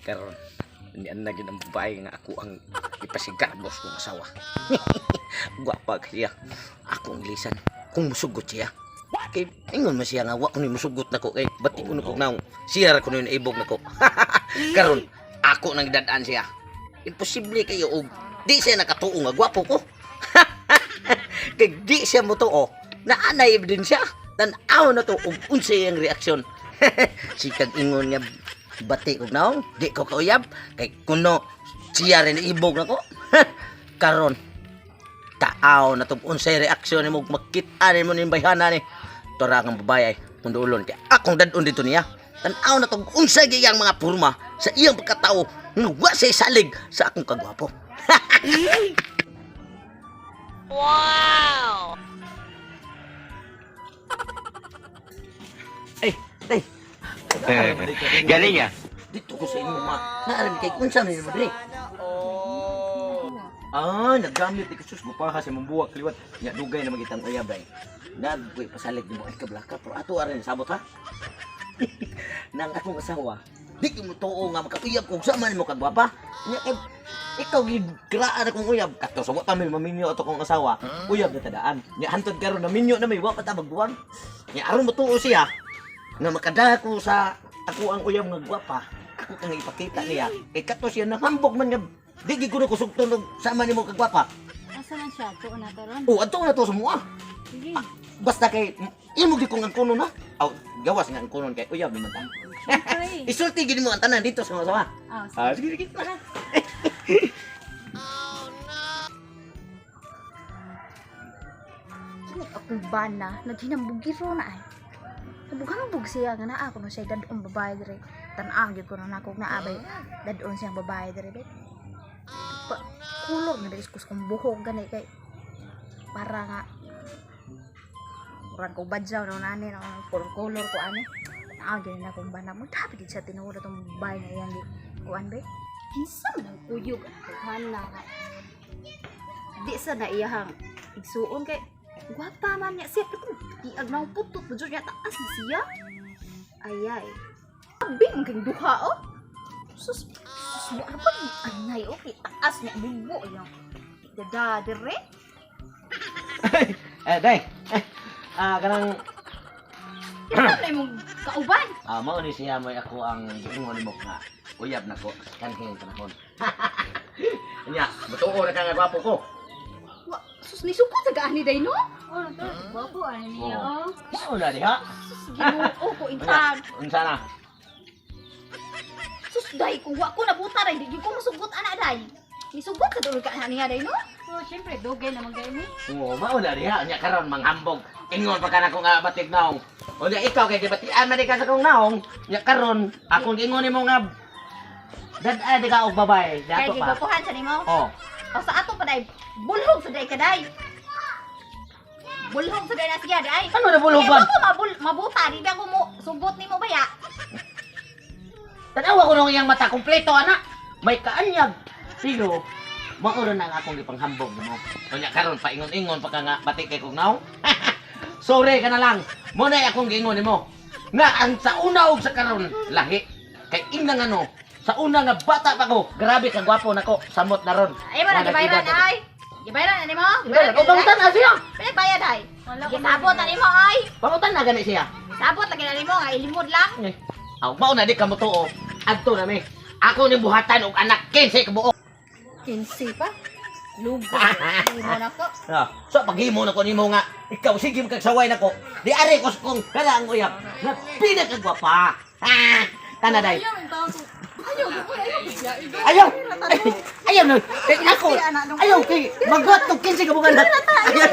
Karon, niyan na gid ang babae nga ako ang ipasigarbos kong asawa. Gwapa kaya akong lisan kung musugot siya. Kay ingon man siya nga wa ko ni musugot nako kay bati ko nako naong siya ra ko ni ibog nako. Karon ako nang dadaan siya. Imposible kayo og di siya nakatuo nga gwapo ko. Kay di siya motuo. Naanay din siya. Tan-aw na to og unsay ang reaksyon. Sikag ingon nga bati ko naong di ko kauyab kay kuno siya rin ibog nako. Karon taaw na to unsay reaksyon nimo makita nimo ning bayhana ni tora kang babae kundulon kay akong dadon dito niya. Tan-aw na to unsay giyang mga porma sa iyang pagkatao nga wa say salig sa akong kagwapo. Wow! Ay, tay. Galing ya? Dito ko sa inyo ma. Naaram kay unsa man mo dre? Ah, naggamit ni kasus mo pa kasi mambuwak liwat. Nya dugay na magitang uyab day. Nagkoy pasalig ni mo ay kablaka pero ato aran sabot ha. Nang akong asawa, di ko mo tuo nga makauyab kung sa man mo kagwapa. Nya kay ikaw gid graan akong uyab. Kato sa wa pa may maminyo ato kong asawa. Uyab na tadaan. Nya hantod karon na minyo na may wa pa ta magbuwan. Nya aron mo tuo siya nga makadako sa ako ang uyab nga gwapa. Ako kang ipakita niya. Kay kato siya nahambog man nga di gid ko na kusog tunog sama nimo kagwapa. Asa man siya? Tuon na to ron? Oh, adto na to semua. Sige. Basta kay imo gid kong ang kuno na. Aw, gawas nga ang kunon kay uyab naman ta. Siyempre. Isulti gid mo ang tanan dito sa mga sama. Ah, Sige sige. Akong bana, naghinambugiro na ay. Nabughangbog siya nga naa ako na siya dadon babae dire. Tan-ang gyud ko na nako na abay dadon siyang babae dire bet. Kulor na diri kus kong buhok gani kay para nga kurang ko badyaw na nani na color ko ani. Tan-ang gyud na akong bana mo dapat gid siya tinuod tong babae nga iyang kuan bet. kinsa man ang kuyog ang kuhana nga. Di sa na iyahang igsuon kay gwapa man niya siya pero iag na putot mo niya taas na siya. Ayay. Abi ang kang duha oh. Sus mo ano pa anay okay taas niya bubo yung dada dire. Day. Kanang Ano na imong kauban? mao ni siya may ako ang ingon nimo nga uyab nako kanhing panahon. Nya, butuo na ka nga gwapo ko. Wa sus ni suko tagaan ni day no? Oh, to babu ani niya oh. Mao na diha. Ginoo ko intan. Unsa na? Sus day ko wa ko nabuta ray di ko masugot ana day. Nisugot ka dulog ka niya day no? Oh, syempre dugay naman gay mi. Oo, mao na diha. Nya karon manghambog. Ingon pa ka na ko nga batig naong. O nya ikaw kay gibatian man ka sa kong naong. Nya karon akong ingon nimo nga dad di ka og babae. Kay Dato pa. gibakuhan sa nimo. Oh. O sa ato pa day bulhog sa day kaday. Bulhog sa day na siya day. Ano na bulhogan? Kaya ko mabuta di ba ko mo sugot nimo baya. Tanawa ko nung iyang mata kompleto ana. May kaanyag. Pero mao na ang akong gipanghambog mo. O nya karon paingon-ingon pa ka nga batik kay kong naong. Sorry ka na lang. Mo na akong giingon nimo. Nga ang sa una og sa karon lahi kay inang ano sa una nga bata pa ko. Grabe ka gwapo nako. Samot na ron. Ay ba na Mga gibayran nag-edad ay. Gibayran na nimo? Gibayran. O pangutan na siya. Pinagbayad ay. Gisabot na nimo ay. Pangutan na gani siya. Sabot lagi na nimo nga ilimod lang. Aw mao na di ka mo tuo. Adto na mi. Ako ni buhatan og anak 15 ka buok. 15 pa. Lugo. Imo na ko. So paghimo na ko nimo nga ikaw sige magkagsaway nako. Di ari ko kung kala ang uyab. Na pinakagwapa. Tanaday. Ayaw! Ayaw na! Kay ako! Ayaw kay magot tong 15 ka bukan. Ayaw!